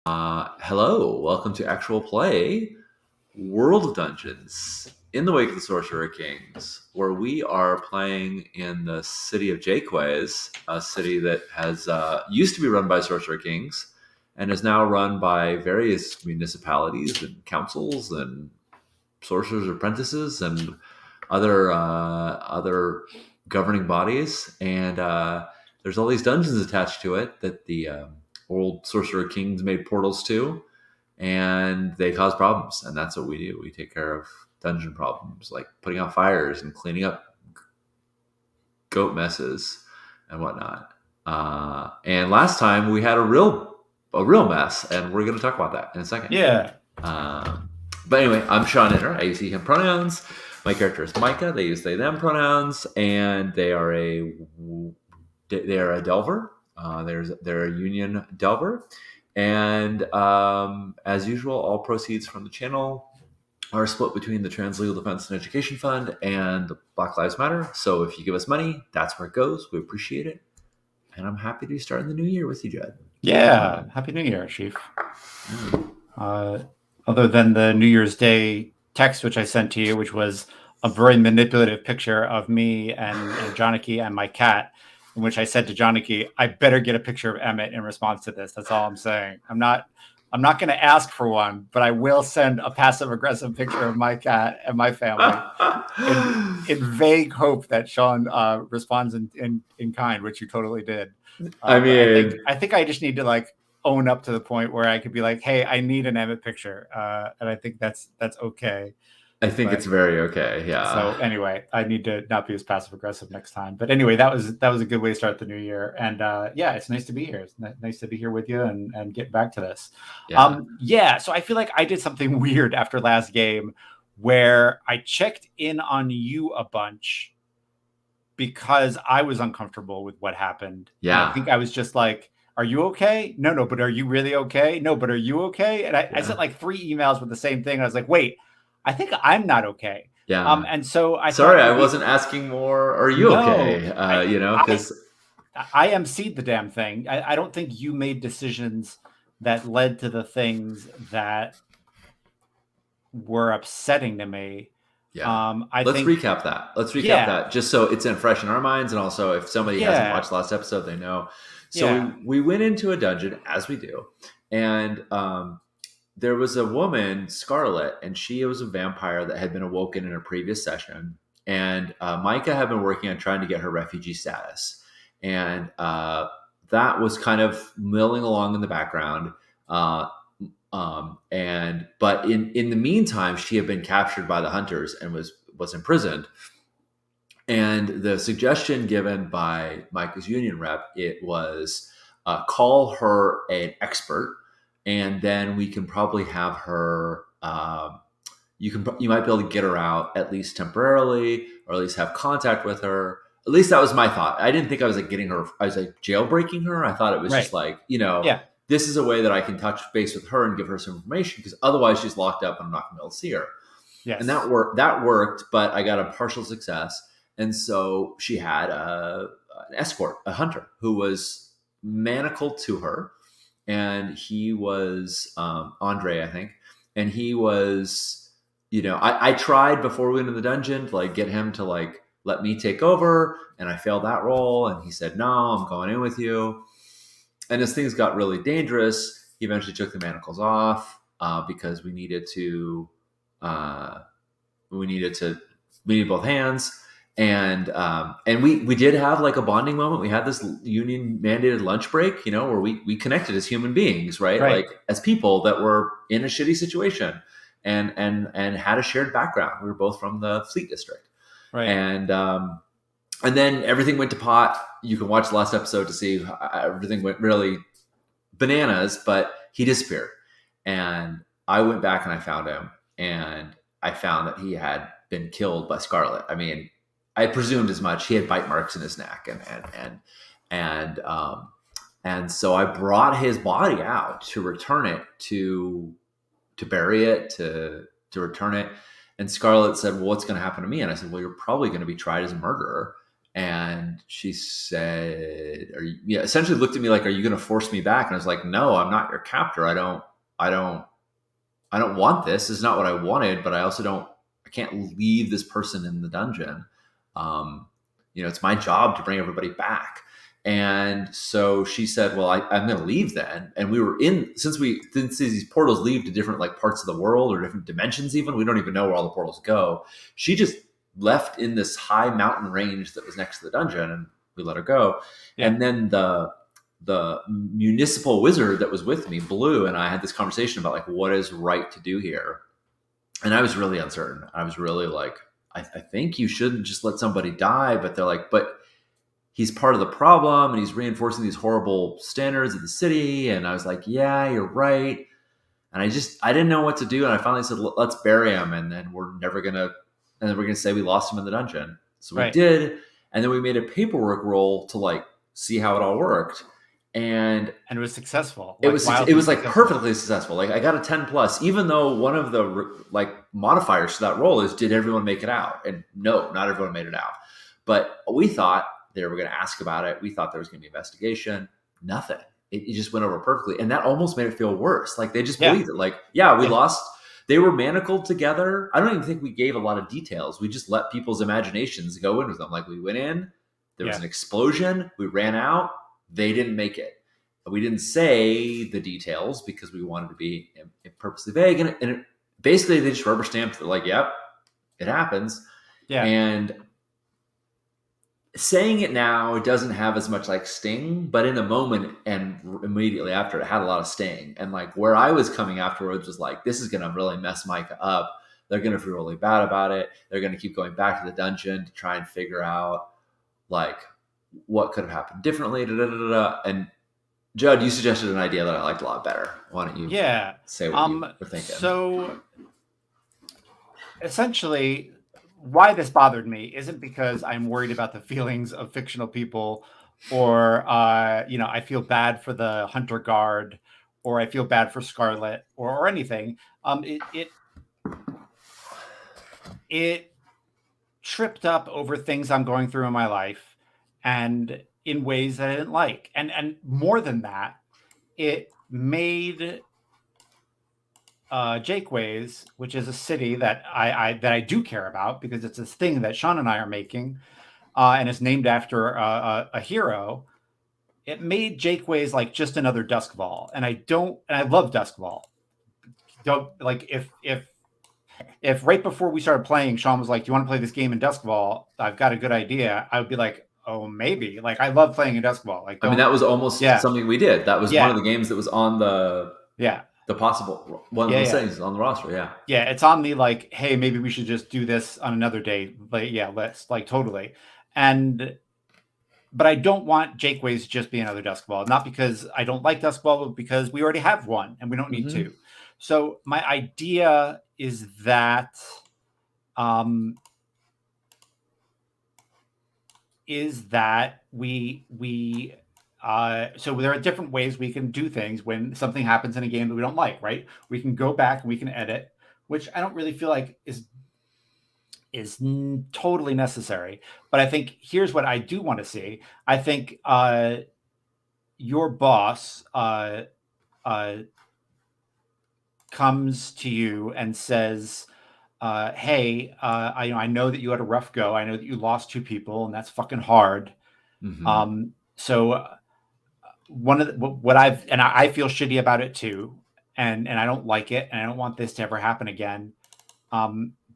Hello, welcome to Actual Play World of Dungeons in the Wake of the Sorcerer Kings, where we are playing in the city of Jaques, a city that has used to be run by Sorcerer Kings and is now run by various municipalities and councils and sorcerers' apprentices and other governing bodies. And there's all these dungeons attached to it that the old Sorcerer Kings made portals to, and they cause problems. And that's what we do. We take care of dungeon problems, like putting out fires and cleaning up goat messes and whatnot. And last time we had a real mess, and we're going to talk about that in a second. Yeah. But anyway, I'm Sean Inner. I use he, him pronouns. My character is Micah. They use they, them pronouns, and they are a delver. They're a union delver, and as usual, all proceeds from the channel are split between the Trans Legal Defense and Education Fund and the Black Lives Matter. So if you give us money, that's where it goes. We appreciate it, and I'm happy to be starting the new year with you, Jed. Yeah. Happy New Year, Chief. Other than the New Year's Day text, which I sent to you, which was a very manipulative picture of me and Johnny and my cat, in which I said to Johnny, I better get a picture of Emmett in response to this. That's all I'm saying. I'm not going to ask for one, but I will send a passive-aggressive picture of my cat and my family in vague hope that Sean responds in kind, which you totally did. I mean, I think I just need to own up to the point where I could be like, hey, I need an Emmett picture. And I think that's okay. I think it's very okay. Yeah. So anyway, I need to not be as passive aggressive next time. But anyway, that was a good way to start the new year. And yeah, it's nice to be here. It's nice to be here with you and get back to this. Yeah. So I feel like I did something weird after last game where I checked in on you a bunch because I was uncomfortable with what happened. Yeah. And I think I was just like, are you okay? No, but are you really okay? No, but are you okay? And I sent like 3 emails with the same thing. I was like, wait, I think I'm not okay. Yeah. And so I sorry, I wasn't asking more. Are you okay? Because I emceed the damn thing. I don't think you made decisions that led to the things that were upsetting to me. Yeah. Let's recap that just so it's fresh in our minds, and also if somebody hasn't watched last episode, they know. So we went into a dungeon, as we do, and there was a woman, Scarlet, and she was a vampire that had been awoken in a previous session. And Micah had been working on trying to get her refugee status. And that was kind of milling along in the background. But in the meantime, she had been captured by the hunters and was imprisoned. And the suggestion given by Micah's union rep, it was call her an expert, and then we can probably have her. You might be able to get her out at least temporarily, or at least have contact with her. At least that was my thought. I didn't think I was getting her. I was jailbreaking her. I thought it was just this is a way that I can touch base with her and give her some information, because otherwise she's locked up and I'm not going to be able to see her. Yes. And that worked, but I got a partial success. And so she had an escort, a hunter, who was manacled to her. And he was Andre, I think. And he was, I tried before we went in the dungeon to get him to let me take over. And I failed that role. And he said, no, I'm going in with you. And as things got really dangerous, he eventually took the manacles off because we needed both hands. And we did have a bonding moment. We had this union mandated lunch break, where we connected as human beings, right? As people that were in a shitty situation and had a shared background. We were both from the Fleet District, right? And then everything went to pot. You can watch the last episode to see how everything went really bananas, but he disappeared. And I went back and I found him, and I found that he had been killed by Scarlet. I mean, I presumed as much. He had bite marks in his neck, and so I brought his body out to return it, to bury it, to return it. And Scarlet said, well, what's going to happen to me? And I said, well, you're probably going to be tried as a murderer. And she said, "Are you?" Yeah, essentially looked at me like, "Are you going to force me back?" And I was like, "No, I'm not your captor. I don't, I don't want this. This is not what I wanted. But I also don't. I can't leave this person in the dungeon. Um, it's my job to bring everybody back." And so she said, "Well, I'm going to leave then." And we were in since these portals lead to different like parts of the world or different dimensions. Even we don't even know where all the portals go. She just left in this high mountain range that was next to the dungeon, and we let her go. Yeah. And then the municipal wizard that was with me, Blue, and I had this conversation about like what is right to do here. And I was really uncertain. I was really like, I think you shouldn't just let somebody die. But they're like, but he's part of the problem and he's reinforcing these horrible standards of the city. And I was like, yeah, you're right. And I didn't know what to do. And I finally said, let's bury him. And then we're going to say we lost him in the dungeon. So we Right. did. And then we made a paperwork roll to like see how it all worked. And it was successful. it was like perfectly successful. Like I got a 10 plus, even though one of the like modifiers to that roll is did everyone make it out? And no, not everyone made it out. But we thought they were going to ask about it. We thought there was going to be investigation. Nothing. It just went over perfectly, and that almost made it feel worse. Like they just believed it. Like we lost. They were manacled together. I don't even think we gave a lot of details. We just let people's imaginations go in with them. Like we went in, there was an explosion. We ran out. They didn't make it. We didn't say the details because we wanted to be purposely vague. And basically, they just rubber stamped like, yep, it happens. Yeah. And saying it now, it doesn't have as much like sting, but in a moment and immediately after, it had a lot of sting. And like where I was coming afterwards was like, this is going to really mess Micah up. They're going to feel really bad about it. They're going to keep going back to the dungeon to try and figure out like what could have happened differently. And Judd, you suggested an idea that I liked a lot better. Why don't you say what you were thinking? So essentially, why this bothered me isn't because I'm worried about the feelings of fictional people or, I feel bad for the Hunter Guard or I feel bad for Scarlet or anything. It tripped up over things I'm going through in my life and in ways that I didn't like. And more than that, it made Jakeways, which is a city that I do care about because it's this thing that Sean and I are making, and it's named after a hero. It made Jakeways like just another Duskfall, and I love Duskfall. Don't like if right before we started playing, Sean was like, "Do you want to play this game in Duskfall? I've got a good idea." I would be like, "Oh, maybe." Like I love playing in Duskfall. Like I mean, that was almost something we did. That was one of the games that was on the possible one of the things on the roster. Yeah, it's on the like, hey, maybe we should just do this on another day. Like, list, like totally. But I don't want Jakeways to just be another Duskfall. Not because I don't like Duskfall, but because we already have one and we don't need two. So my idea is that we so there are different ways we can do things when something happens in a game that we don't like, right? We can go back and we can edit, which I don't really feel like is totally necessary. But I think here's what I do want to see. I think your boss comes to you and says, hey, I know that you had a rough go. I know that you lost two people and that's fucking hard. So one of what I feel shitty about it too. And I don't like it. And I don't want this to ever happen again.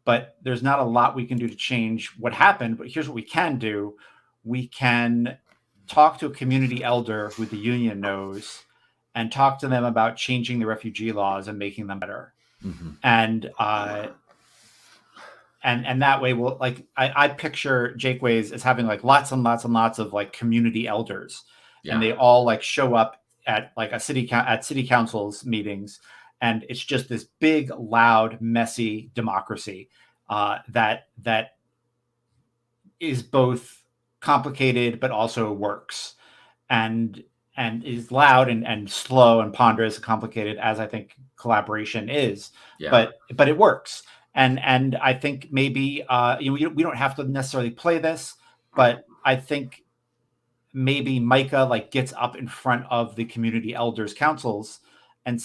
But there's not a lot we can do to change what happened. But here's what we can do. We can talk to a community elder who the union knows and talk to them about changing the refugee laws and making them better. And that way we'll like, I picture Jakeways as having like lots and lots and lots of like community elders. And they all like show up at like city council's meetings. And it's just this big, loud, messy democracy that is both complicated but also works, and is loud and slow and ponderous and complicated as I think collaboration is. But it works, and I think maybe we don't have to necessarily play this, but I think maybe Micah like gets up in front of the community elders councils and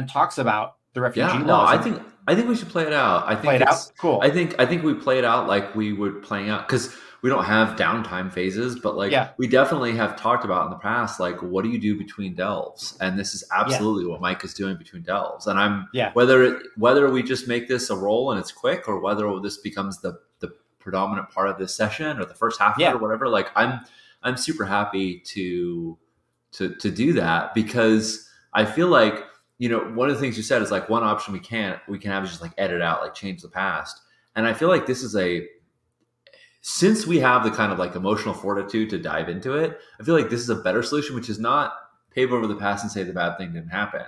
talks about the refugee Yeah, no, laws and I think we should play it out. I play think it out. it's Cool. I think we play it out like we would playing out because we don't have downtime phases, but like Yeah. we definitely have talked about in the past, like what do you do between delves? And this is Yeah. absolutely what Mike is doing between delves. And I'm Yeah. whether we just make this a roll and it's quick, or whether this becomes the predominant part of this session or the first half of it or Yeah. whatever. Like I'm super happy to do that because I feel like one of the things you said is like one option we can have is just like edit out, like change the past. And I feel like this is since we have the kind of like emotional fortitude to dive into it, I feel like this is a better solution, which is not pave over the past and say the bad thing didn't happen.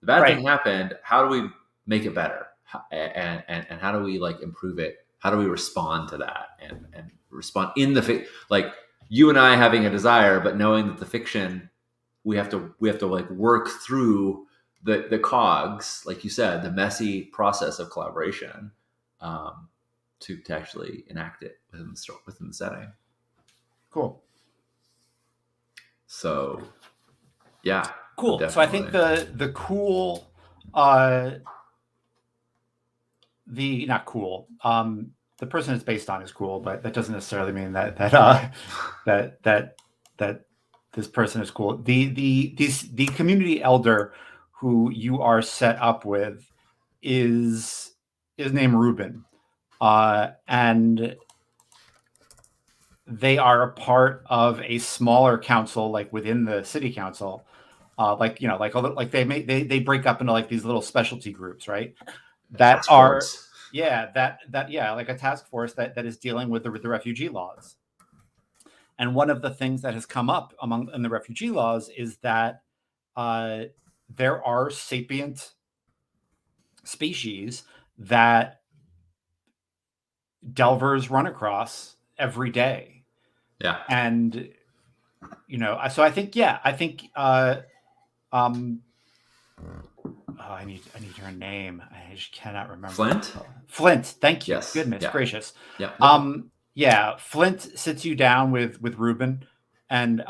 The bad Right. thing happened. How do we make it better? And how do we like improve it? How do we respond to that and respond in like you and I having a desire, but knowing that the fiction we have to like work through the cogs, like you said, the messy process of collaboration to actually enact it within the setting. Cool. So, yeah, Cool. So I think definitely. the cool, the not cool. The person it's based on is cool, but that doesn't necessarily mean that this person is cool. The community elder who you are set up with is named Ruben, and they are a part of a smaller council, like within the city council. Like they break up into like these little specialty groups, right? That Task are force. like a task force that is dealing with the refugee laws. And one of the things that has come up in the refugee laws is that there are sapient species that delvers run across every day. Yeah. And so um I need her name. I just cannot remember. Flint. Flint, thank you. Yes. Goodness Yeah. gracious. Yeah. No problem. Yeah, Flint sits you down with Ruben, and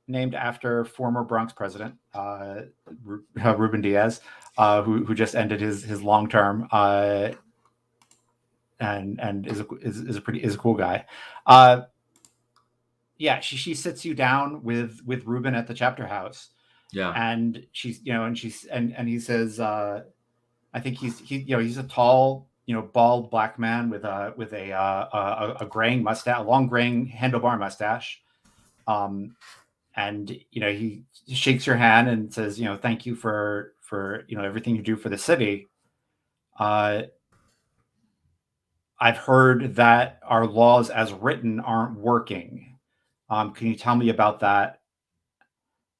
named after former Bronx president Ruben Diaz, who just ended his long term, and is a cool guy. Yeah, she sits you down with Ruben at the chapter house, Yeah. and he says, I think he's a tall, bald black man with a graying mustache, a long graying handlebar mustache. And he shakes your hand and says, thank you for everything you do for the city. I've heard that our laws as written aren't working. Can you tell me about that?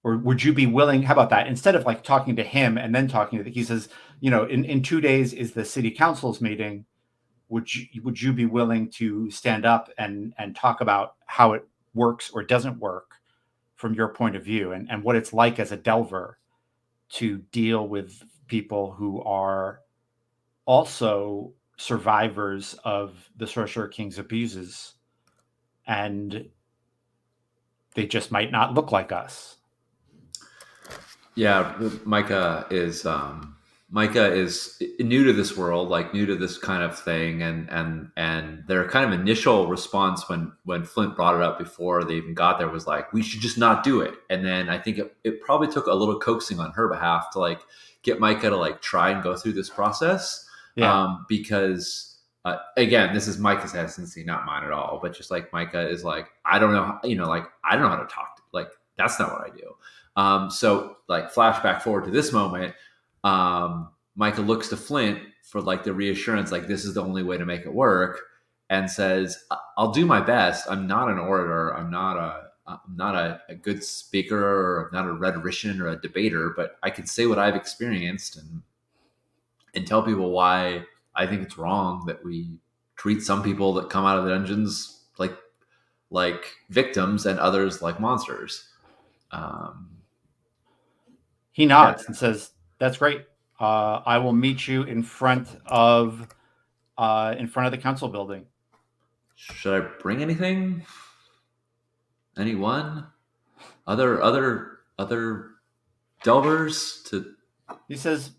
Or would you be willing? How about that? Instead of like talking to him and then he says, in 2 days is the city council's meeting. Would you be willing to stand up and talk about how it works or doesn't work from your point of view, and what it's like as a delver to deal with people who are also survivors of the Sorcerer King's abuses, and they just might not look like us? Yeah. Micah is new to this world, like new to this kind of thing, and their kind of initial response when Flint brought it up before they even got there was like, we should just not do it. And then I think it probably took a little coaxing on her behalf to like get Micah to like try and go through this process, Yeah. because again, this is Micah's hesitancy, not mine at all. But just like Micah is like, I don't know, like I don't know how to talk. Like that's not what I do. So like flashback forward to this moment, Micah looks to Flint for like the reassurance, like this is the only way to make it work, and says, "I'll do my best. I'm not an orator. I'm not a good speaker, or I'm not a rhetorician or a debater, but I can say what I've experienced and tell people why I think it's wrong that we treat some people that come out of the dungeons like victims and others like monsters." Um, He yeah. nods and says, "That's great. I will meet you in front of the council building." Should I bring anything? Anyone? Other delvers to. He says,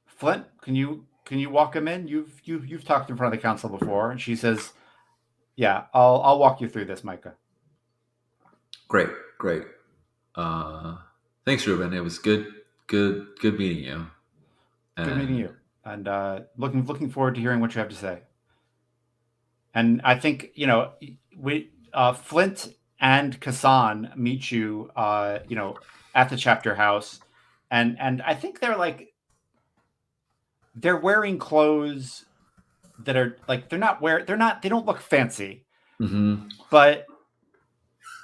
Flint, can you walk him in? You've talked in front of the council before. And she says, yeah, I'll walk you through this, Micah. Great, great. Thanks, Ruben. It was good meeting you. Good meeting you. And looking forward to hearing what you have to say. And I think, Flint and Kassan meet you, at the chapter house. And I think they're wearing clothes that are like, they don't look fancy, Mm-hmm. but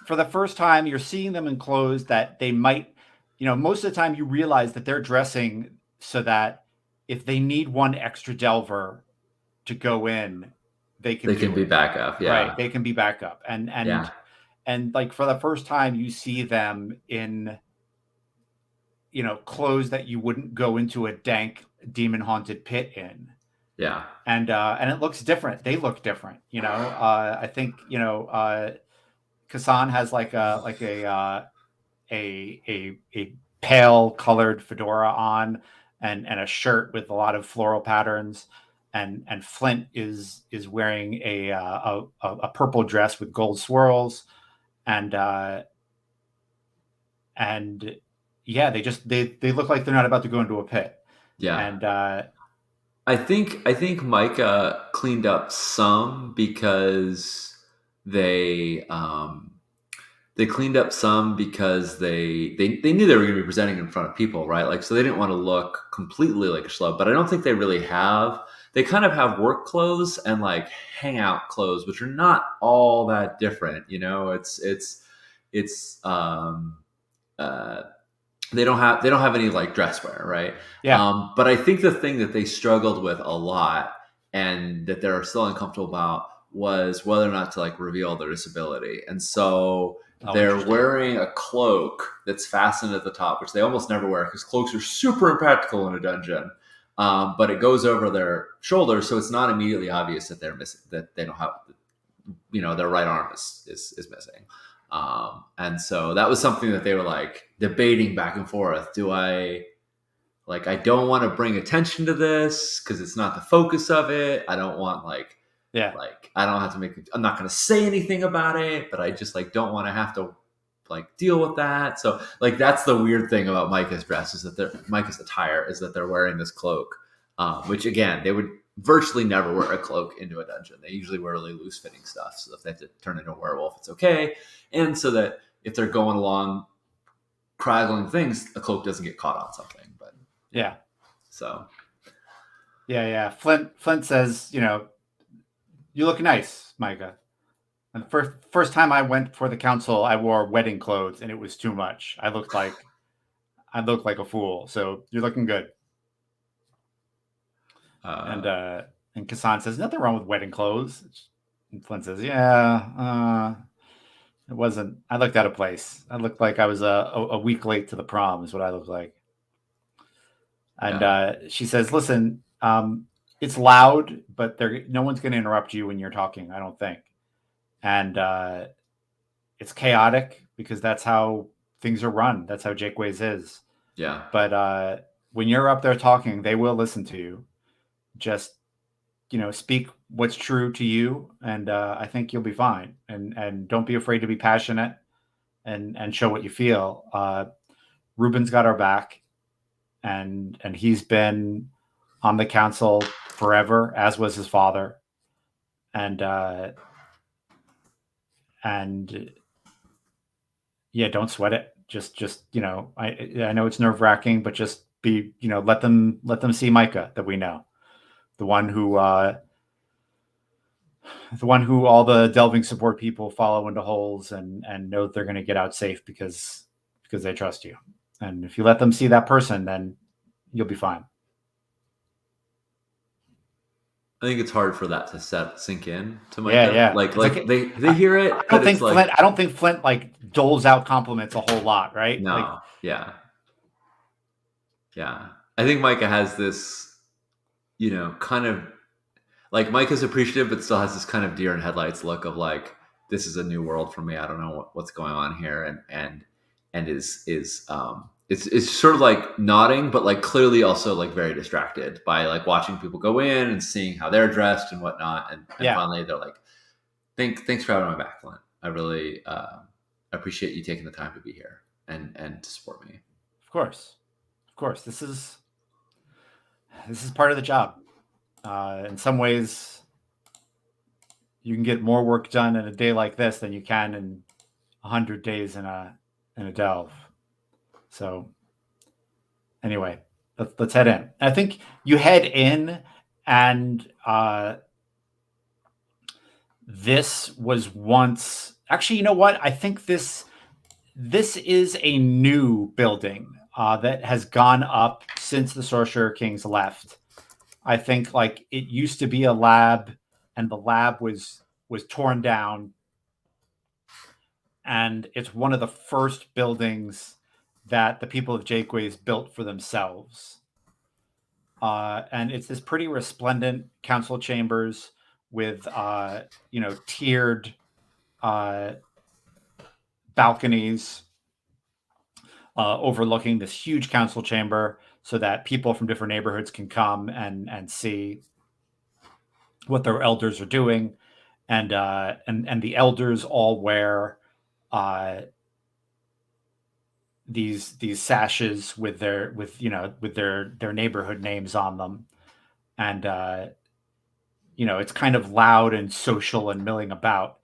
for the first time, you're seeing them in clothes that they might, most of the time you realize that they're dressing so that if they need one extra delver to go in, they can be back up. Yeah. Right. They can be back up. Yeah. And like for the first time you see them in, clothes that you wouldn't go into a dank demon haunted pit in. Yeah. And it looks different. They look different, I think, Kassan has like a pale colored fedora on and a shirt with a lot of floral patterns. And Flint is wearing a purple dress with gold swirls, and yeah, they look like they're not about to go into a pit. Yeah. And I think Micah cleaned up some because they cleaned up some because they knew they were going to be presenting in front of people, right? Like, so they didn't want to look completely like a schlub, but I don't think they really have. They kind of have work clothes and like hangout clothes, which are not all that different. It's they don't have any like dress wear, right? yeah, But I think the thing that they struggled with a lot and that they're still uncomfortable about was whether or not to like reveal their disability. And so they're wearing a cloak that's fastened at the top, which they almost never wear because cloaks are super impractical in a dungeon. But it goes over their shoulders, so it's not immediately obvious that they're missing, that they don't have, their right arm is missing. And so that was something that they were like debating back and forth. I don't want to bring attention to this because it's not the focus of it. I don't want I don't have to I'm not going to say anything about it, but I just like don't want to have to like deal with that. So like, that's the weird thing about Micah's dress is that Micah's attire is that they're wearing this cloak, which again, they would virtually never wear a cloak into a dungeon. They usually wear really loose fitting stuff. So if they have to turn into a werewolf, it's okay. And so that if they're going along craggling things, a cloak doesn't get caught on something. But yeah. So yeah. Flint says, you look nice, Micah. And the first time I went for the council, I wore wedding clothes and it was too much. I looked like a fool. So you're looking good. And Kassan says, nothing wrong with wedding clothes. And Flint says, yeah, it wasn't. I looked out of place. I looked like I was a week late to the prom is what I looked like. And she says, listen, it's loud, but no one's going to interrupt you when you're talking, I don't think. And it's chaotic because that's how things are run. That's how Jakeways is. Yeah. But when you're up there talking, they will listen to you. Just, speak what's true to you. And I think you'll be fine. And don't be afraid to be passionate and show what you feel. Ruben's got our back. And he's been on the council forever, as was his father. And yeah, don't sweat it. Just I know it's nerve wracking, but just be, let them see Micah that we know, the one who all the delving support people follow into holes and know that they're going to get out safe because they trust you. And if you let them see that person, then you'll be fine. I think it's hard for that to sink in to Micah. Yeah. Like they hear it. I don't think Flint like doles out compliments a whole lot, right? No. Yeah. I think Micah has this, kind of like Micah's appreciative, but still has this kind of deer in headlights look of like, this is a new world for me. I don't know what's going on here, and it's sort of like nodding, but like clearly also like very distracted by like watching people go in and seeing how they're dressed and whatnot, and Yeah, finally they're like, thanks for having my back, Flint. I really appreciate you taking the time to be here and to support me. of course, of course. This is part of the job. In some ways, you can get more work done in a day like this than you can in 100 days in a delve. So anyway, let's head in. I think you head in, and this was once actually. You know what? I think this is a new building that has gone up since the Sorcerer Kings left. I think like it used to be a lab, and the lab was torn down, and it's one of the first buildings that the people of Jakeways built for themselves. And it's this pretty resplendent council chambers with tiered balconies overlooking this huge council chamber, so that people from different neighborhoods can come and see what their elders are doing, and the elders all wear these sashes with their neighborhood names on them, and it's kind of loud and social and milling about,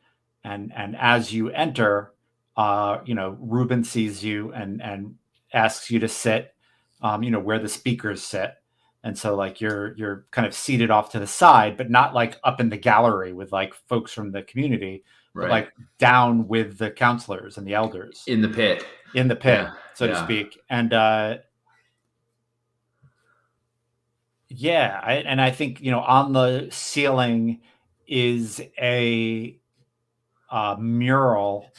and as you enter, Ruben sees you and asks you to sit, where the speakers sit. And so like you're kind of seated off to the side, but not like up in the gallery with like folks from the community, but Right. like down with the counselors and the elders In the pit. yeah, so to Yeah. speak. And I think on the ceiling is a mural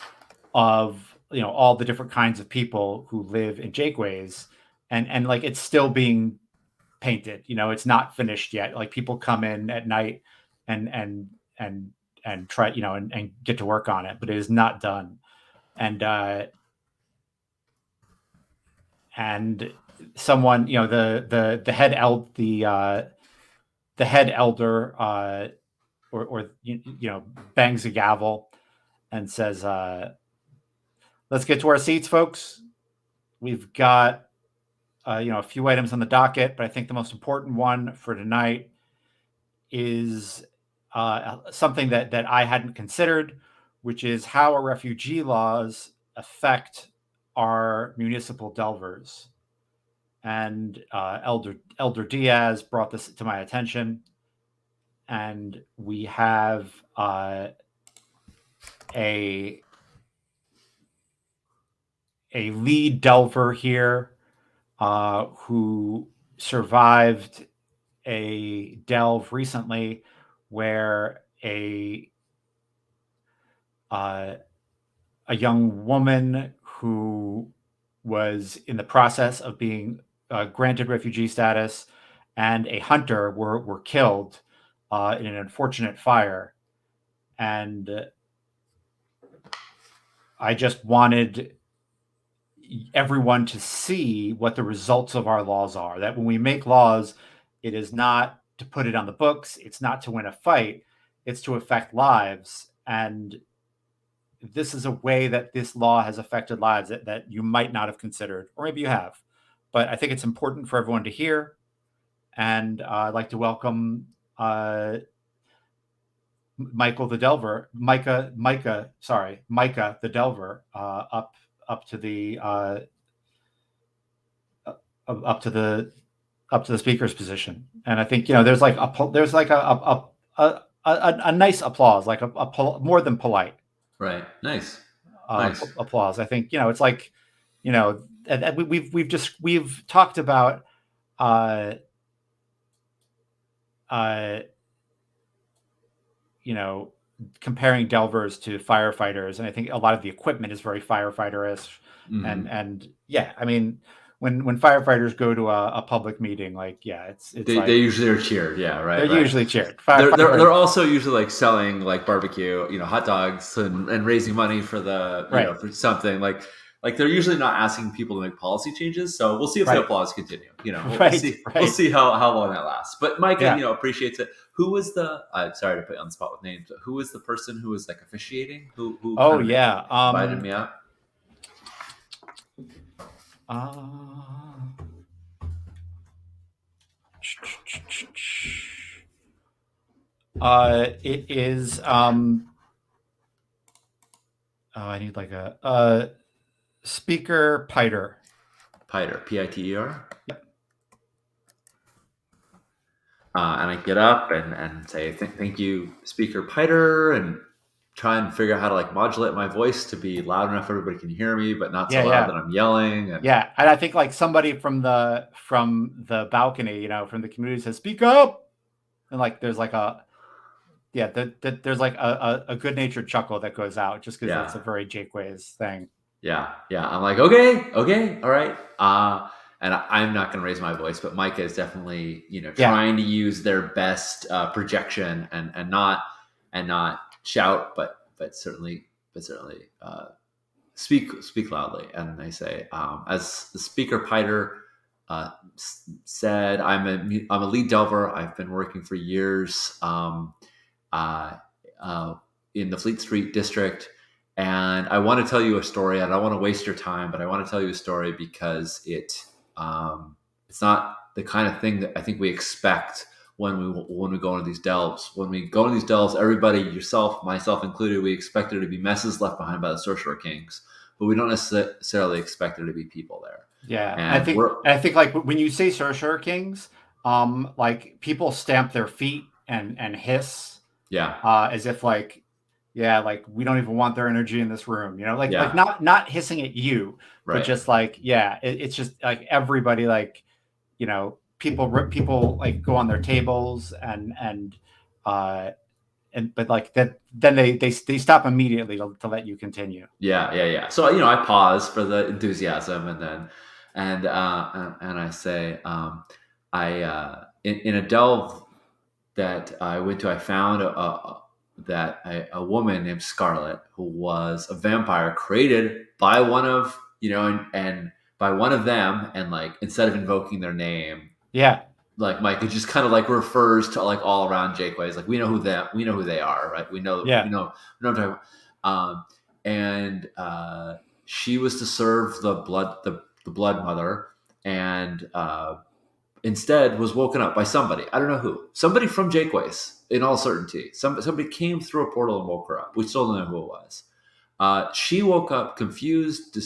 of all the different kinds of people who live in Jakeways, and like it's still being painted. It's not finished yet. Like people come in at night and try and get to work on it, but it is not done. And someone, the head elder or bangs a gavel and says, let's get to our seats, folks. We've got a few items on the docket, but I think the most important one for tonight is something that I hadn't considered, which is how our refugee laws affect our municipal delvers. And Elder Diaz brought this to my attention, and we have a lead delver here who survived a delve recently where a young woman who was in the process of being granted refugee status and a hunter were killed in an unfortunate fire. And I just wanted everyone to see what the results of our laws are. That when we make laws, it is not to put it on the books. It's not to win a fight. It's to affect lives. And this is a way that this law has affected lives that you might not have considered, or maybe you have. But I think it's important for everyone to hear. And I'd like to welcome Micah the Delver up to the speaker's position. And I think there's like a nice applause, like a more than polite Right. Nice. applause. I think it's like we've talked about comparing delvers to firefighters, and I think a lot of the equipment is very firefighter-ish. Mm-hmm. And yeah, I mean, when firefighters go to a public meeting, like yeah, it's They like usually are cheered. Yeah, they're right, right. usually cheered. They're Firefighters, also usually like selling like barbecue, hot dogs and raising money for the right, for something like they're usually not asking people to make policy changes. So we'll see if the right, applause continue. We'll right, see right. how long that lasts. But Micah, Yeah. appreciates it. Who was the? Sorry to put you on the spot with names. But who was the person who was like officiating? Who Oh kind of yeah. invited me out? Uh, it is. Oh, I need like a speaker Piter. Piter, Piter. Yep. And I get up and say, thank you, Speaker Piter, and try and figure out how to like modulate my voice to be loud enough everybody can hear me, but not so Yeah, loud yeah. that I'm yelling. Yeah, and I think like somebody from the balcony, from the community says, "Speak up," and like there's like there's like a good natured chuckle that goes out just because it's a very Jake Ways thing. Yeah. I'm like, okay, all right. And I'm not going to raise my voice, but Micah is definitely, trying to use their best projection and not shout, but certainly speak loudly. And they say, as the Speaker Piter said, I'm a lead delver. I've been working for years in the Fleet Street district. And I want to tell you a story. I don't want to waste your time, but I want to tell you a story because it's not the kind of thing that I think we expect when we go into these delves. When we go into these delves, everybody, yourself, myself included, we expect there to be messes left behind by the Sorcerer Kings, but we don't necessarily expect there to be people there. Yeah, And I think like when you say Sorcerer Kings, like people stamp their feet and hiss, as if like, yeah, like we don't even want their energy in this room, like not hissing at you, but just like, yeah, it's just like everybody, like, people like go on their tables and but like that, then they stop immediately to let you continue. Yeah. So I pause for the enthusiasm, and then and I say, in a delve that I went to, I found a woman named Scarlet, who was a vampire created by one of and by one of them, and like instead of invoking their name, like Mike, it just kind of like refers to like all around Jakeways, like we know who they are, right? We know what I'm talking about. And she was to serve the blood mother, and instead was woken up by somebody. I don't know who. Somebody from Jakeways, in all certainty. Somebody came through a portal and woke her up. We still don't know who it was. She woke up confused,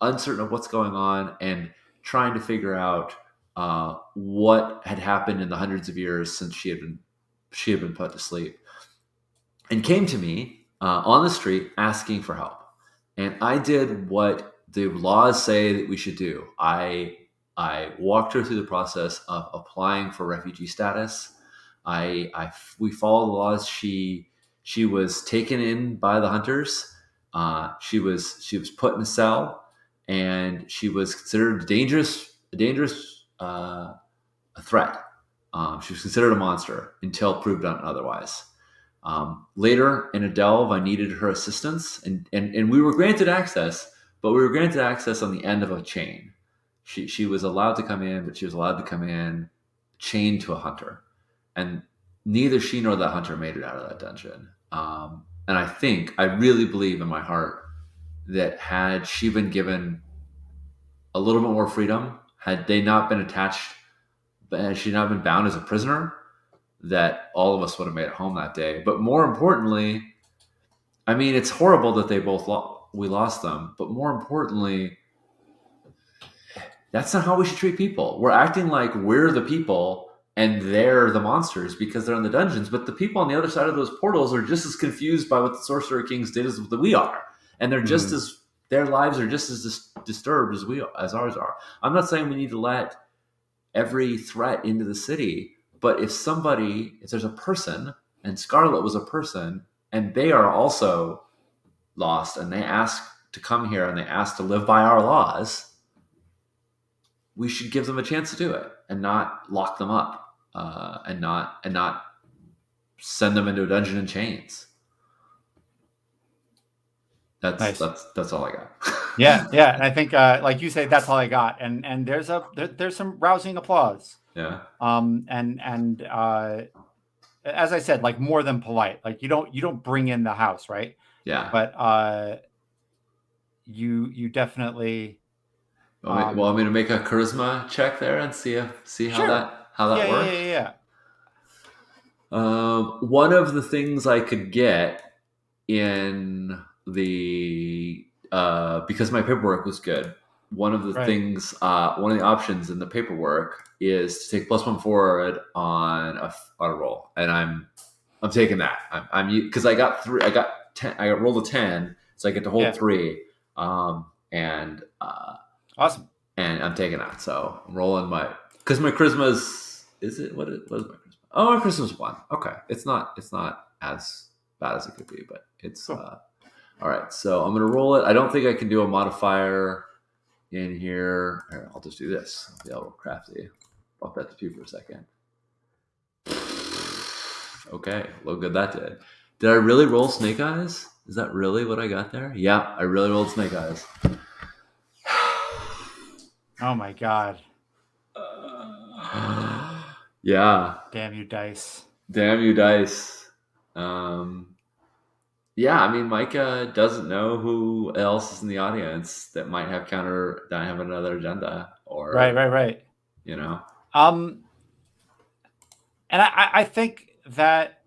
uncertain of what's going on, and trying to figure out what had happened in the hundreds of years since she had been put to sleep, and came to me on the street asking for help. And I did what the laws say that we should do. I walked her through the process of applying for refugee status. We followed the laws. She was taken in by the hunters. She was put in a cell, and she was considered a dangerous a threat. She was considered a monster until proved otherwise. Later in a delve, I needed her assistance, and we were granted access, but we were granted access on the end of a chain. She was allowed to come in, but she was allowed to come in chained to a hunter, and neither she nor that hunter made it out of that dungeon. And I really believe in my heart that had she been given a little bit more freedom, had they not been attached, had she not been bound as a prisoner, that all of us would have made it home that day. But more importantly, I mean, it's horrible that they both we lost them, but more importantly, that's not how we should treat people. We're acting like we're the people and they're the monsters because they're in the dungeons, but the people on the other side of those portals are just as confused by what the Sorcerer Kings did as we are, and they're just as, their lives are just as disturbed as ours are. I'm not saying we need to let every threat into the city, but if there's a person, and Scarlet was a person, and they are also lost, and they ask to come here, and they ask to live by our laws, we should give them a chance to do it and not lock them up, and not send them into a dungeon in chains. Nice. That's all I got. Yeah, and I think, like you say, that's all I got. And there's some rousing applause. Yeah. And as I said, like more than polite. Like you don't bring in the house, right? Yeah. But you definitely. Want me to make a charisma check there and see how Sure. that works? Yeah. One of the things I could get in the because my paperwork was good. One of the things, one of the options in the paperwork is to take +1 forward on a roll, and I'm taking that. I'm because I got 3. I got 10. I got rolled a 10, so I get to hold 3. And awesome. And I'm taking that. So I'm rolling because my charisma's what is my charisma? Oh, my charisma's 1. Okay, it's not as bad as it could be, but it's cool. All right. So I'm gonna roll it. I don't think I can do a modifier in here. Right, I'll just do this. I'll be a little crafty. Bump that to 2 for a second. Okay, look good that did. Did I really roll snake eyes? Is that really what I got there? Yeah, I really rolled snake eyes. Oh my god. Yeah. Damn you, dice. Yeah, I mean, Micah doesn't know who else is in the audience that might have another agenda, or right. You know. And I think that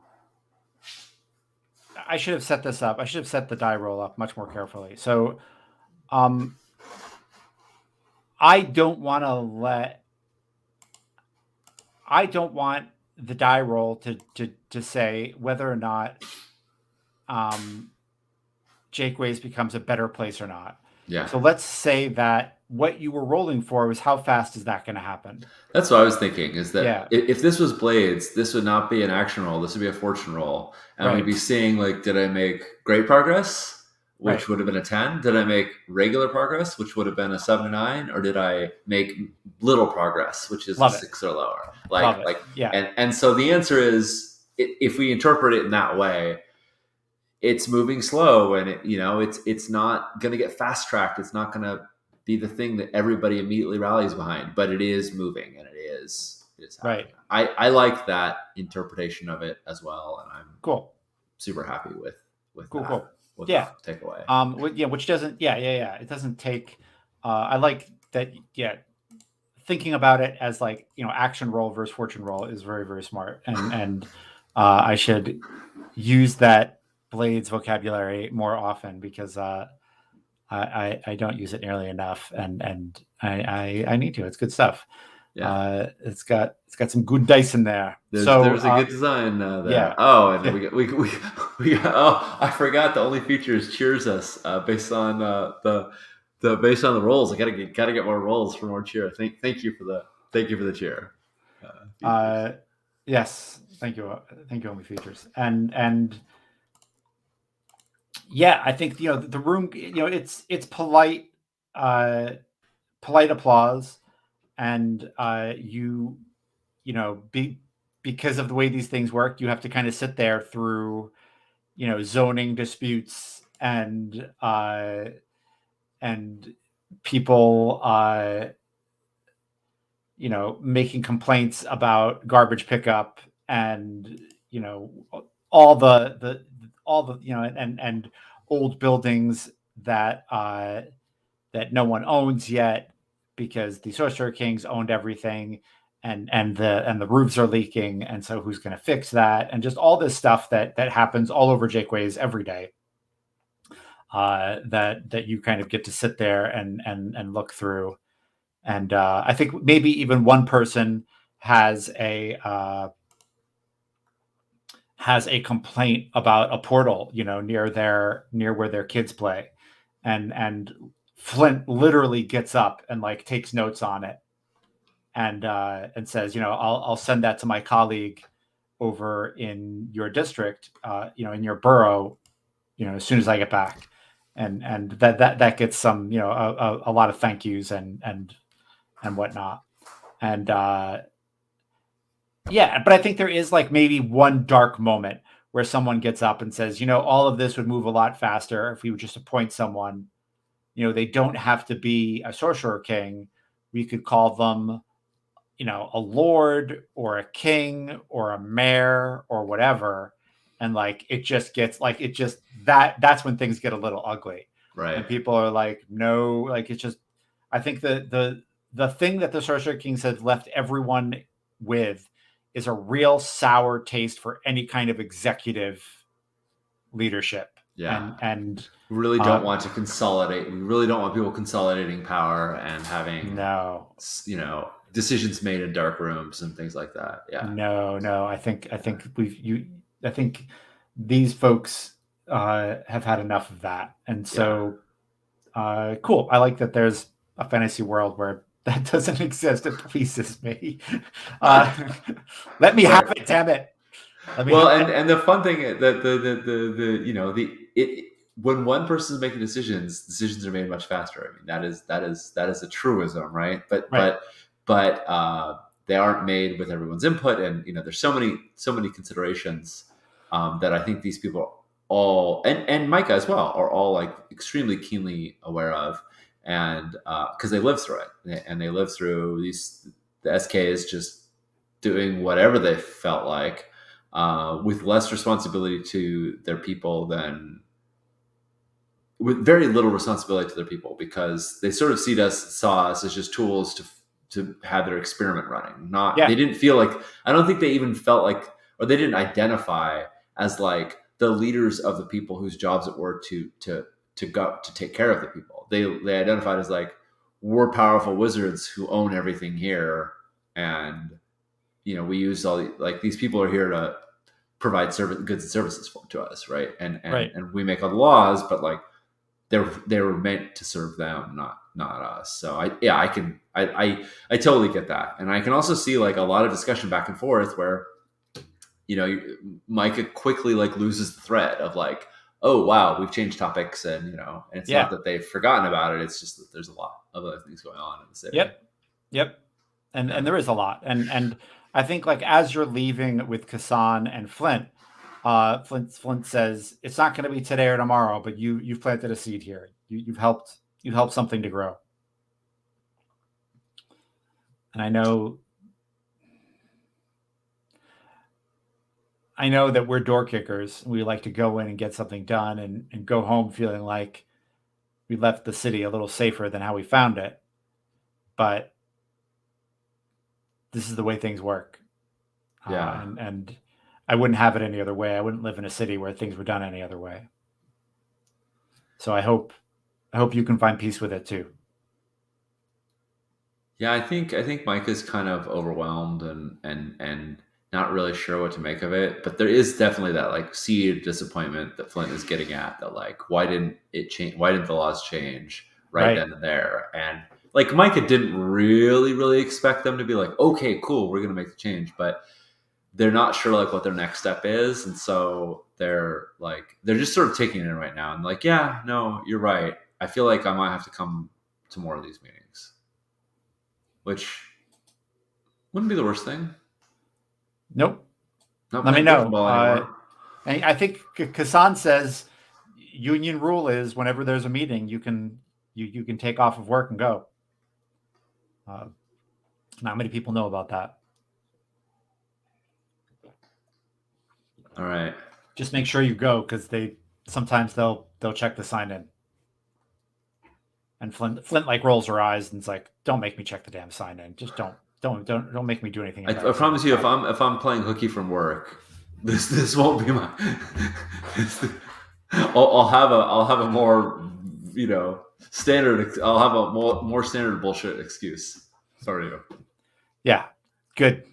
I should have set this up. I should have set the die roll up much more carefully. So, I don't want the die roll to say whether or not Jakeways becomes a better place or not. Yeah. So let's say that what you were rolling for was how fast is that going to happen? That's what I was thinking, is that if this was Blades, this would not be an action roll. This would be a fortune roll. And we'd be seeing, like, did I make great progress, which would have been a 10? Did I make regular progress, which would have been a 7 or 9? Or did I make little progress, which is a 6 or lower? And so the answer is, if we interpret it in that way, it's moving slow, and it's not going to get fast tracked. It's not going to be the thing that everybody immediately rallies behind, but it is moving, and it is happening. Right. I like that interpretation of it as well, and I'm super happy with that. With that takeaway. Which doesn't. It doesn't take. I like that. Yeah, thinking about it as, like, action roll versus fortune roll is very, very smart, and I should use that Blades vocabulary more often, because I don't use it nearly enough, and I need to. It's good stuff. Yeah. It's got some good dice in there. There's a good design there. Yeah. Oh, and we got. Oh, I forgot. The only features cheers us based on based on the rolls. I gotta get more rolls for more cheer. Thank you for the cheer. Yes. Thank you. Only features. And yeah, I think the room. It's polite. Polite applause. And because of the way these things work, you have to kind of sit there through, zoning disputes and people, making complaints about garbage pickup, and all the and old buildings that no one owns yet, because the Sorcerer Kings owned everything, and the roofs are leaking, and so who's going to fix that? And just all this stuff that happens all over Jakeways every day, that you kind of get to sit there and look through. And I think maybe even one person has a complaint about a portal, near where their kids play, and Flint literally gets up and, like, takes notes on it, and says, I'll send that to my colleague over in your district, in your borough, as soon as I get back, and that gets some, a lot of thank yous and and whatnot. And yeah, but I think there is like maybe one dark moment where someone gets up and says, all of this would move a lot faster if we would just appoint someone. They don't have to be a sorcerer king. We could call them, a lord or a king or a mayor or whatever. And like it just gets like it just that's when things get a little ugly. Right. And people are like, no, like it's just I think the thing that the Sorcerer Kings have left everyone with is a real sour taste for any kind of executive leadership. Yeah. And We really don't want to consolidate. We really don't want people consolidating power and having, no, decisions made in dark rooms and things like that. Yeah. no. I think I think these folks have had enough of that, and so cool. I like that there's a fantasy world where that doesn't exist. It pleases me. Let me have it, damn it. Well, and the fun thing that when one person's making decisions are made much faster. I mean, that is a truism, right? Right. But they aren't made with everyone's input, and there's so many considerations that I think these people all and Micah as well are all like extremely keenly aware of, and because they live through it, and they live through the SKs just doing whatever they felt like, with less responsibility to their people than with very little responsibility to their people, because they sort of saw us as just tools to have their experiment running. They didn't feel like, I don't think they even felt like, or they didn't identify as like the leaders of the people whose jobs it were to go to take care of the people. They identified as like, we're powerful wizards who own everything here, and we use like these people are here to provide goods and services to us, right? And Right. we make all the laws, but like they were meant to serve them, not us. So I totally get that, and I can also see like a lot of discussion back and forth where Micah quickly like loses the thread of like, oh wow, we've changed topics, and and it's not that they've forgotten about it. It's just that there's a lot of other things going on in the city. Yep. And there is a lot. And I think like as you're leaving with Kassan and Flint, Flint says it's not going to be today or tomorrow, but you've planted a seed here. You've helped something to grow. And I know that we're door kickers. We like to go in and get something done and go home feeling like we left the city a little safer than how we found it. But this is the way things work. Yeah. And I wouldn't have it any other way. I wouldn't live in a city where things were done any other way. So I hope you can find peace with it too. Yeah, I think Mike is kind of overwhelmed and not really sure what to make of it. But there is definitely that like seed of disappointment that Flint is getting at, that like, why didn't it change? Why didn't the laws change right then and there? And like Micah didn't really expect them to be like, okay, cool, we're gonna make the change, but they're not sure like what their next step is, and so they're just sort of taking it in right now and like, yeah, no, you're right. I feel like I might have to come to more of these meetings, which wouldn't be the worst thing. Nope. Not Let me playing know. anymore. I think Kassan says union rule is whenever there's a meeting, you can take off of work and go. Not many people know about that. All right. Just make sure you go, because sometimes they'll check the sign in. And Flint like rolls her eyes and is like, "Don't make me check the damn sign in. Just don't make me do anything." I promise you, if I'm playing hooky from work, this won't be my. I'll have a more standard. I'll have a more standard bullshit excuse for you. Yeah, good.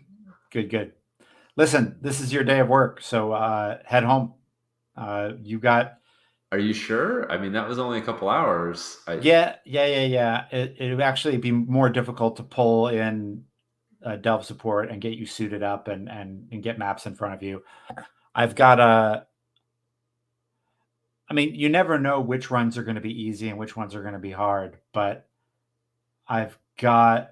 Listen, this is your day of work, so head home. You got. Are you sure? I mean, that was only a couple hours. Yeah. It would actually be more difficult to pull in Delve support and get you suited up and get maps in front of you. I've got I mean, you never know which runs are going to be easy and which ones are going to be hard, but I've got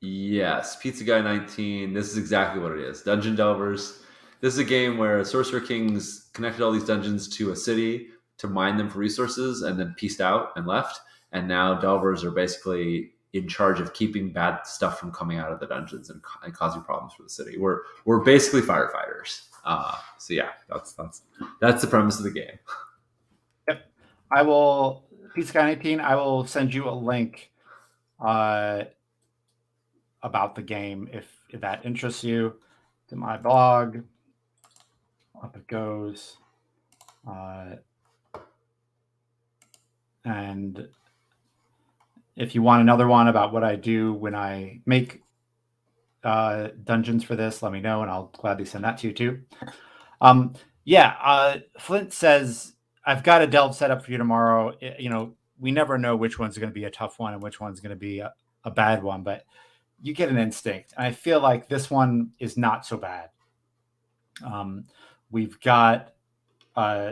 Yes, Pizza Guy 19. This is exactly what it is. Dungeon Delvers. This is a game where Sorcerer Kings connected all these dungeons to a city to mine them for resources and then pieced out and left. And now Delvers are basically in charge of keeping bad stuff from coming out of the dungeons and causing problems for the city. We're basically firefighters. So yeah, that's the premise of the game. Yep. I will, Pizza Guy 19, I will send you a link about the game if that interests you, to my blog. Up it goes. And if you want another one about what I do when I make dungeons for this, let me know, and I'll gladly send that to you too. Flint says, I've got a delve set up for you tomorrow. We never know which one's going to be a tough one and which one's going to be a bad one, but you get an instinct. And I feel like this one is not so bad. We've got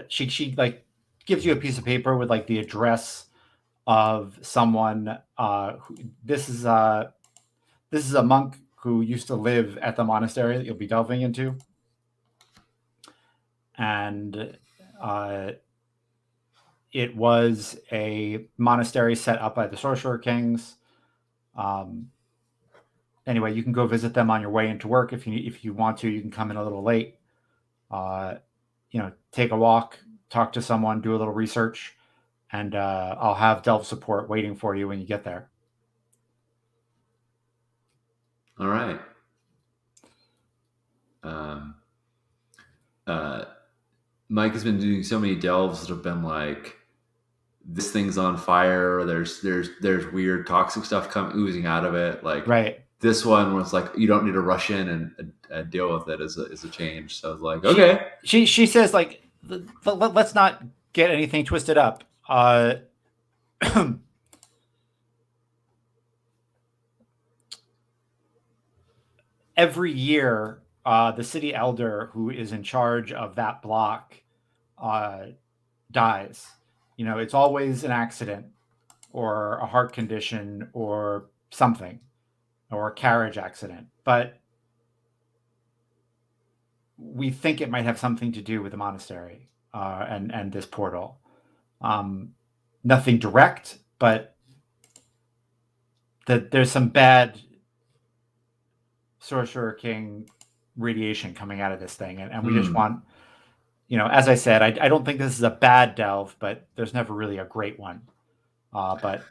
she like gives you a piece of paper with like the address of someone. This is a monk who used to live at the monastery that you'll be delving into, and it was a monastery set up by the Sorcerer Kings. Anyway, you can go visit them on your way into work if you want to. You can come in a little late. Take a walk, talk to someone, do a little research, and I'll have delve support waiting for you when you get there. All right. Mike has been doing so many delves that have been like, this thing's on fire, or there's weird toxic stuff oozing out of it. Like, right. This one was like, you don't need to rush in and deal with it as a change. So I was like, okay. She says, like, let's not get anything twisted up. Every year, the city elder who is in charge of that block dies. It's always an accident or a heart condition or something, or a carriage accident. But we think it might have something to do with the monastery and this portal. Nothing direct, but that there's some bad Sorcerer King radiation coming out of this thing, and we just want, as I said, I don't think this is a bad delve, but there's never really a great one. But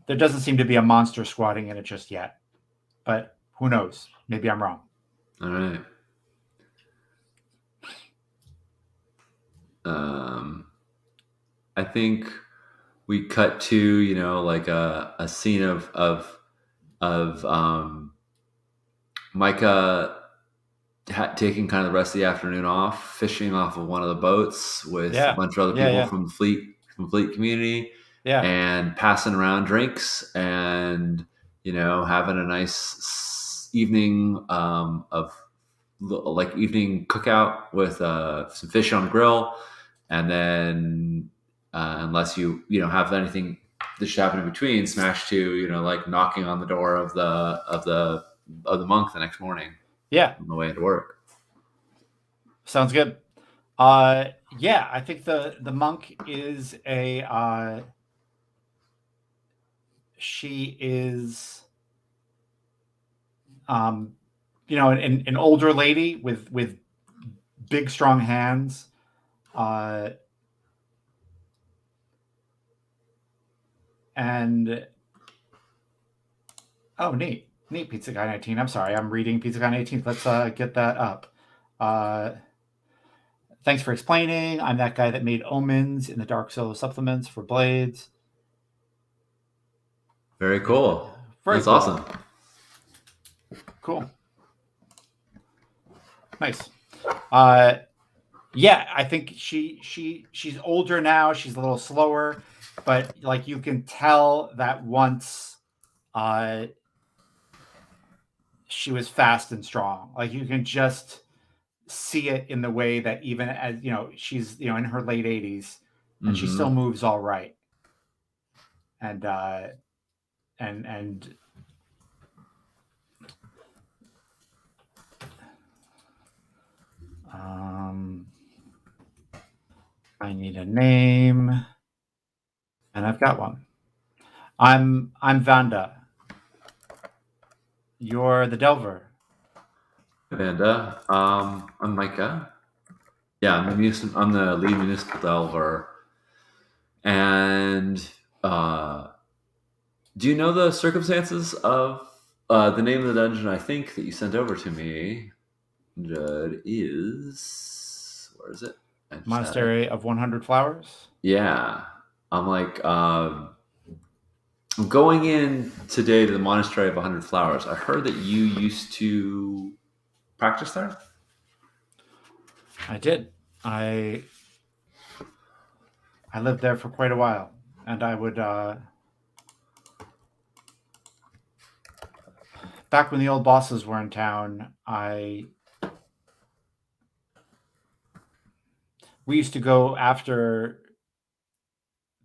there doesn't seem to be a monster squatting in it just yet. But who knows? Maybe I'm wrong. All right. I think we cut to like a scene of Micah taking kind of the rest of the afternoon off, fishing off of one of the boats with a bunch of other people from the fleet community, and passing around drinks and having a nice evening of like evening cookout with some fish on the grill, and then unless you have anything that should happen in between, smash to like knocking on the door of the monk the next morning. On the way to work. Sounds good. I think the monk is she is an older lady with big strong hands. And neat Pizza Guy 19. I'm sorry, I'm reading Pizza Guy 19. Let's get that up. Thanks for explaining. I'm that guy that made omens in the Dark Souls supplements for Blades. Very cool. That's awesome. Cool. Nice. I think she's older now. She's a little slower, but like you can tell that once she was fast and strong. Like you can just see it in the way that even as she's in her late 80s and she still moves all right. And I need a name, and I've got one. I'm Vanda. You're the Delver. Amanda. I'm Micah. Yeah, I'm the lead municipal delver. And do you know the circumstances of the name of the dungeon? I think that you sent over to me. That is, where is it? I just had it. Monastery of 100 Flowers. Yeah, I'm like, I'm going in today to the Monastery of 100 Flowers. I heard that you used to practice there. I did. I lived there for quite a while, and I would back when the old bosses were in town, we used to go after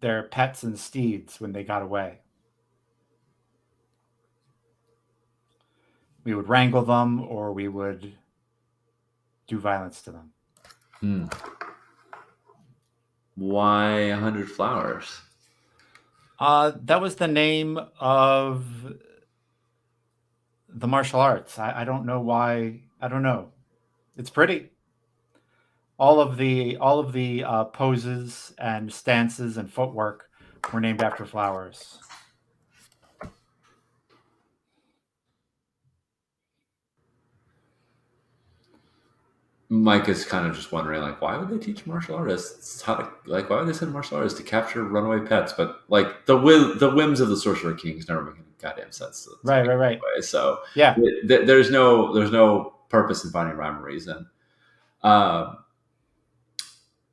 their pets and steeds when they got away. We would wrangle them, or we would do violence to them. Why 100 Flowers? That was the name of the martial arts. I don't know why. I don't know. It's pretty. All of the poses and stances and footwork were named after flowers. Mike is kind of just wondering, like, why would they teach martial artists how to, like, why would they send martial artists to capture runaway pets? But like the whims of the Sorcerer Kings never make any goddamn sense. Right. Anyway. So yeah, there's no purpose in finding rhyme or reason.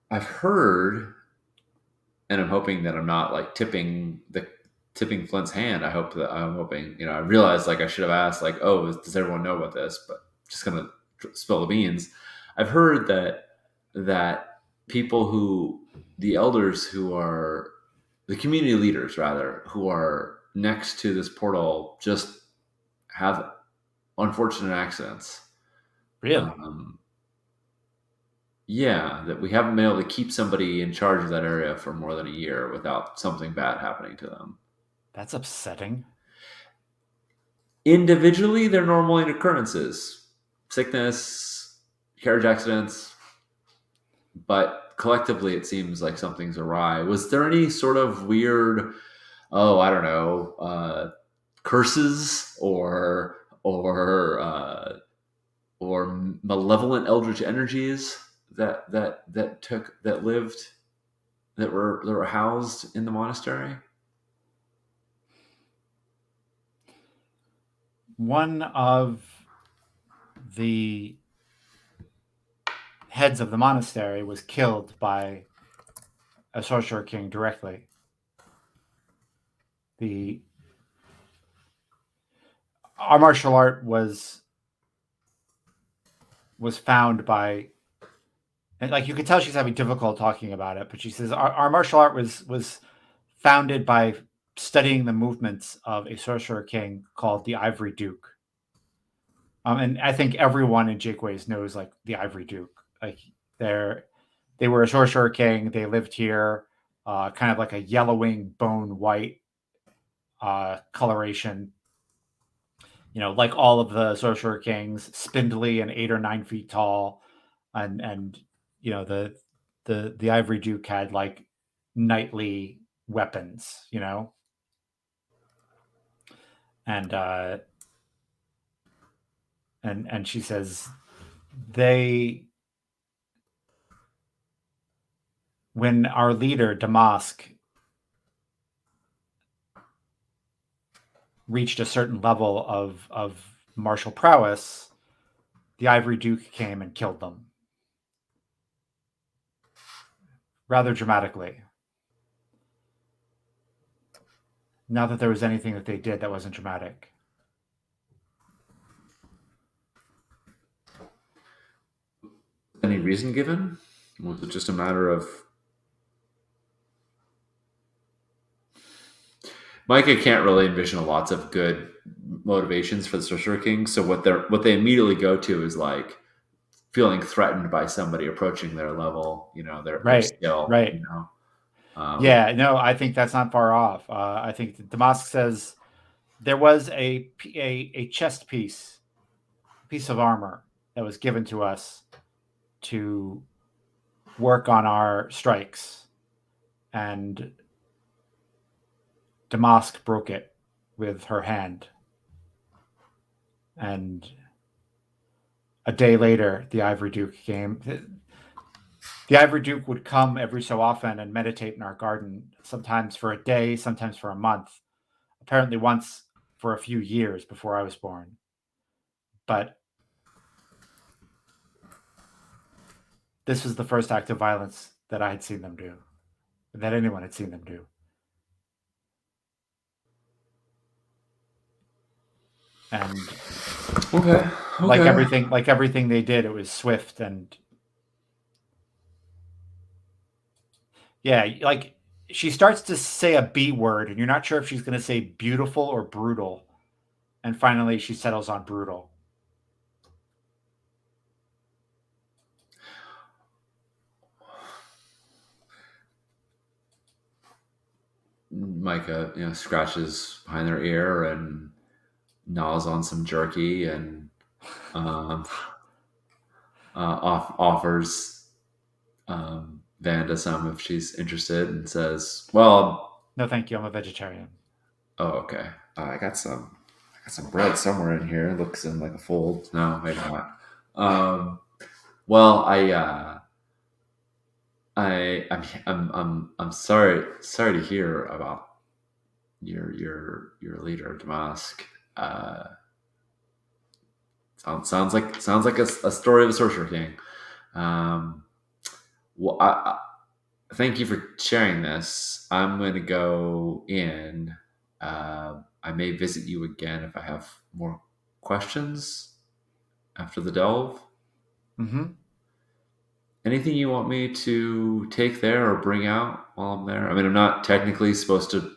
I've heard, and I'm hoping that I'm not like tipping Flint's hand. I'm hoping, I realized like I should have asked, like, oh, does everyone know about this? But just gonna spill the beans. I've heard that the elders who are the community leaders, rather, who are next to this portal, just have unfortunate accidents. Really? Yeah, that we haven't been able to keep somebody in charge of that area for more than a year without something bad happening to them. That's upsetting. Individually, they're normal occurrences. Sickness, carriage accidents, but collectively it seems like something's awry. Was there any sort of weird, I don't know, curses or malevolent eldritch energies that were housed in the monastery? One of the heads of the monastery was killed by a Sorcerer King directly. Our martial art was found by, and like you could tell she's having difficulty talking about it, but she says our martial art was founded by studying the movements of a Sorcerer King called the Ivory Duke. And I think everyone in Jakeways knows like the Ivory Duke. Like they were a Sorcerer King. They lived here, kind of like a yellowing bone white coloration. Like all of the Sorcerer Kings, spindly and 8 or 9 feet tall, and the Ivory Duke had like knightly weapons, and she says when our leader Damask reached a certain level of martial prowess, the Ivory Duke came and killed them. Rather dramatically. Not that there was anything that they did that wasn't dramatic. Any reason given? Was it just a matter of Micah can't really envision lots of good motivations for the Sorcerer King, so what they immediately go to is like feeling threatened by somebody approaching their level, their Right, skill, right. Um, Yeah, no, I think that's not far off. I think Damask says there was a chest piece of armor that was given to us to work on our strikes, and Damask broke it with her hand. And a day later, the Ivory Duke came. The Ivory Duke would come every so often and meditate in our garden, sometimes for a day, sometimes for a month, apparently once for a few years before I was born. But this was the first act of violence that I had seen them do, that anyone had seen them do. And okay. like everything they did, it was swift and yeah, like she starts to say a B word, and you're not sure if she's going to say beautiful or brutal. And finally, she settles on brutal. Micah, scratches behind their ear and gnaws on some jerky and um, offers Vanda some if she's interested, and says, "Well, No, thank you. I'm a vegetarian. oh, okay. I got some bread somewhere in here. It looks in like a fold. No, maybe not. Um, well, I'm sorry to hear about your leader, Damask. Uh, sounds like a story of a sorcerer king. Um, well, thank you for sharing this. I'm going to go in. I may visit you again if I have more questions after the delve. Mm-hmm. Anything you want me to take there or bring out while I'm there? I mean, I'm not technically supposed to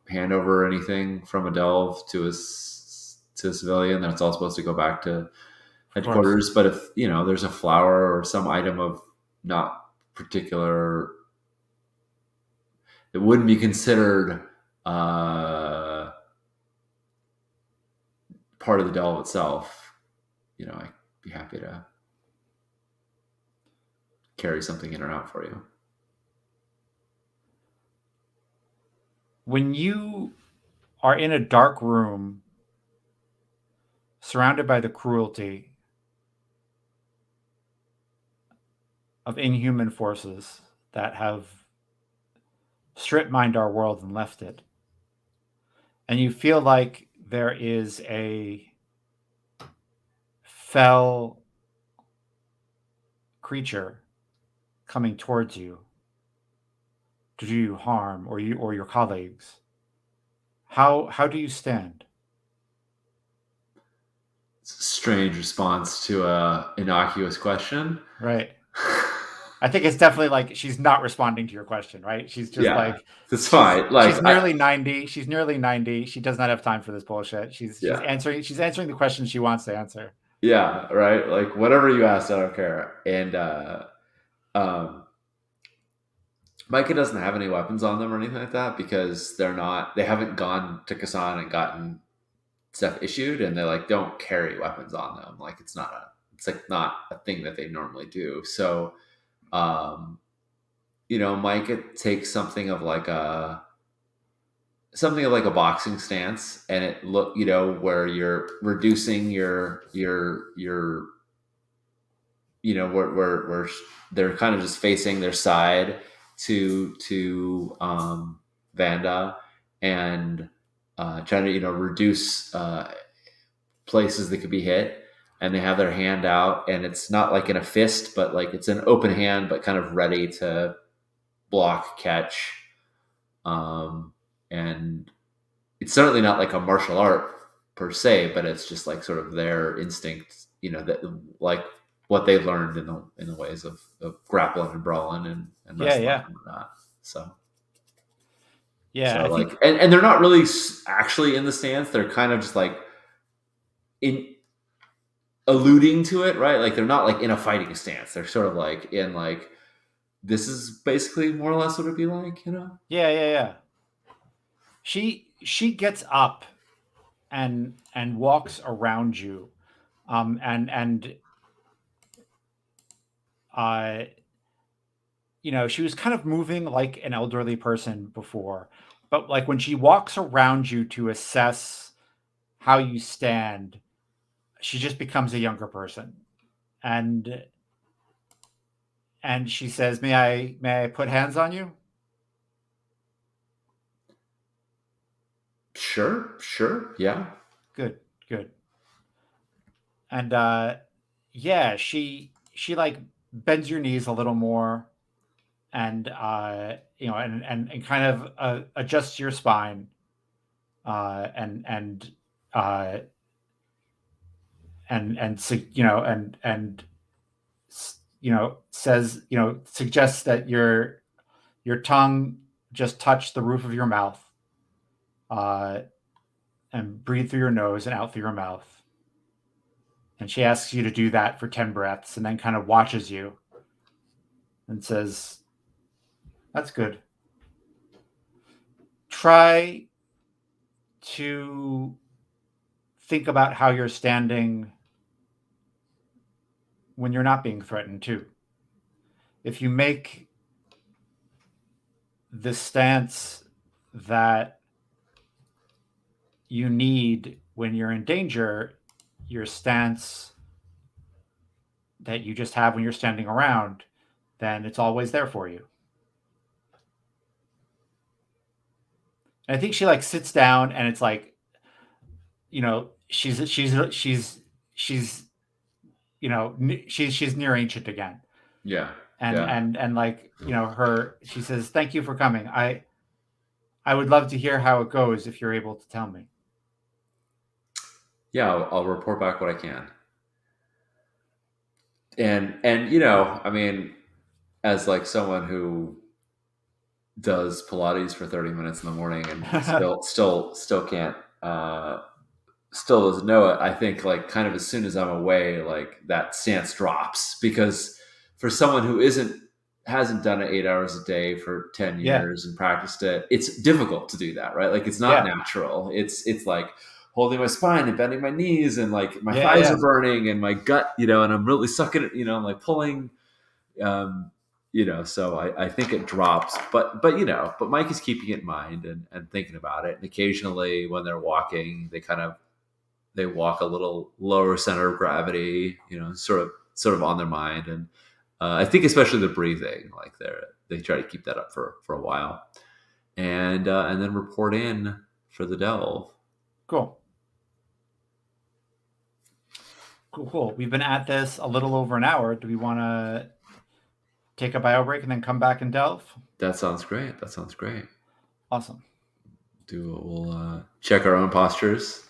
hand over anything from a delve to a civilian. That's all supposed to go back to Of course. headquarters. But if there's a flower or some item of not particular, it wouldn't be considered part of the delve itself. I'd be happy to carry something in or out for you. When you are in a dark room, surrounded by the cruelty of inhuman forces that have strip mined our world and left it, and you feel like there is a fell creature coming towards you to do you harm, or your colleagues, how do you stand? Strange response to a innocuous question. Right. I think it's definitely like she's not responding to your question, right? She's just Yeah, like that's fine. Like, she's nearly 90. She's nearly 90. She does not have time for this bullshit. She's yeah, answering the question she wants to answer. yeah, right. Like, whatever you ask, I don't care. And um, Micah doesn't have any weapons on them or anything like that because they haven't gone to Kasan and gotten stuff issued, and they like don't carry weapons on them. Like, it's like not a thing that they normally do. So, um, Micah takes something of like a boxing stance, and it where you're reducing your where they're kind of just facing their side to Vanda, and trying to reduce places that could be hit, and they have their hand out, and it's not like in a fist, but like it's an open hand, but kind of ready to block, catch, and it's certainly not like a martial art per se, but it's just like sort of their instinct, that like what they learned in the ways of grappling and brawling and Yeah, wrestling yeah. and whatnot. So Yeah, I like, think and they're not really actually in the stance. They're kind of just like in alluding to it, right? Like they're not like in a fighting stance. They're sort of like in like this is basically more or less what it'd be like, you know? Yeah, yeah, yeah. She gets up and walks around you, and uh, she was kind of moving like an elderly person before, but like when she walks around you to assess how you stand, she just becomes a younger person, and she says, "May I put hands on you?" Sure, yeah. Good, good. And yeah, she like bends your knees a little more, and and kind of adjusts your spine, and uh, says, suggests that your tongue just touch the roof of your mouth, uh, and breathe through your nose and out through your mouth. And she asks you to do that for 10 breaths, and then kind of watches you and says, "That's good. Try to think about how you're standing when you're not being threatened, too. If you make the stance that you need when you're in danger, your stance that you just have when you're standing around, then it's always there for you." And I think she like sits down, and it's like, she's she's near ancient again. Yeah. And Yeah. like, she says, "Thank you for coming. I would love to hear how it goes if you're able to tell me." Yeah, I'll report back what I can. And I mean, as like someone who does Pilates for 30 minutes in the morning and still can't still doesn't know it, I think like kind of as soon as I'm away, like that stance drops, because for someone who hasn't done it 8 hours a day for 10 Yeah. years and practiced it, it's difficult to do that, right? Like it's not Yeah. natural. It's like holding my spine and bending my knees, and like my Yeah. thighs are Yeah. burning and my gut, and I'm really sucking it, I'm like pulling, um, so I think it drops, but Mike is keeping it in mind and thinking about it. And occasionally when they're walking, they walk a little lower center of gravity, sort of on their mind. And I think especially the breathing, like they try to keep that up for a while, and then report in for the delve. Cool. Cool. We've been at this a little over an hour. Do we want to take a bio break and then come back and delve? That sounds great. Awesome. We'll check our own postures,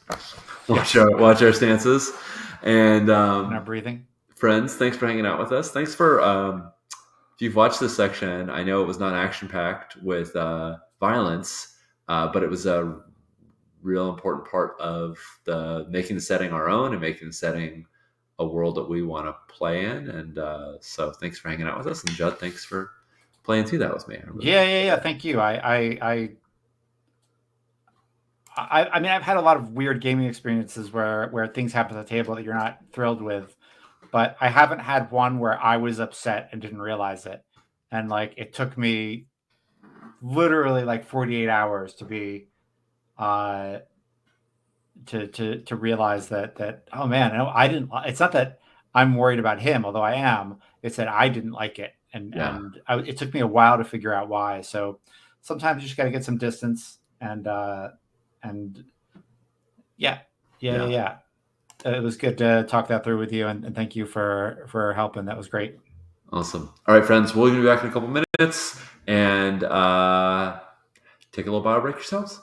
watch our stances, and our breathing. Friends, thanks for hanging out with us. Thanks for if you've watched this section. I know it was not action packed with violence, but it was a real important part of the making the setting our own and making the setting a world that we want to play in. And so thanks for hanging out with us. And Judd, thanks for playing through that with me. Yeah. Thank you. I mean, I've had a lot of weird gaming experiences where things happen at the table that you're not thrilled with, but I haven't had one where I was upset and didn't realize it. And like, it took me literally like 48 hours to be, to realize that, oh man, I didn't, it's not that I'm worried about him, although I am, it's that I didn't like it. And it took me a while to figure out why. So sometimes you just got to get some distance, and yeah. It was good to talk that through with you, and thank you for helping. That was great. Awesome. All right, friends, we'll be back in a couple minutes, and take a little bio break yourselves.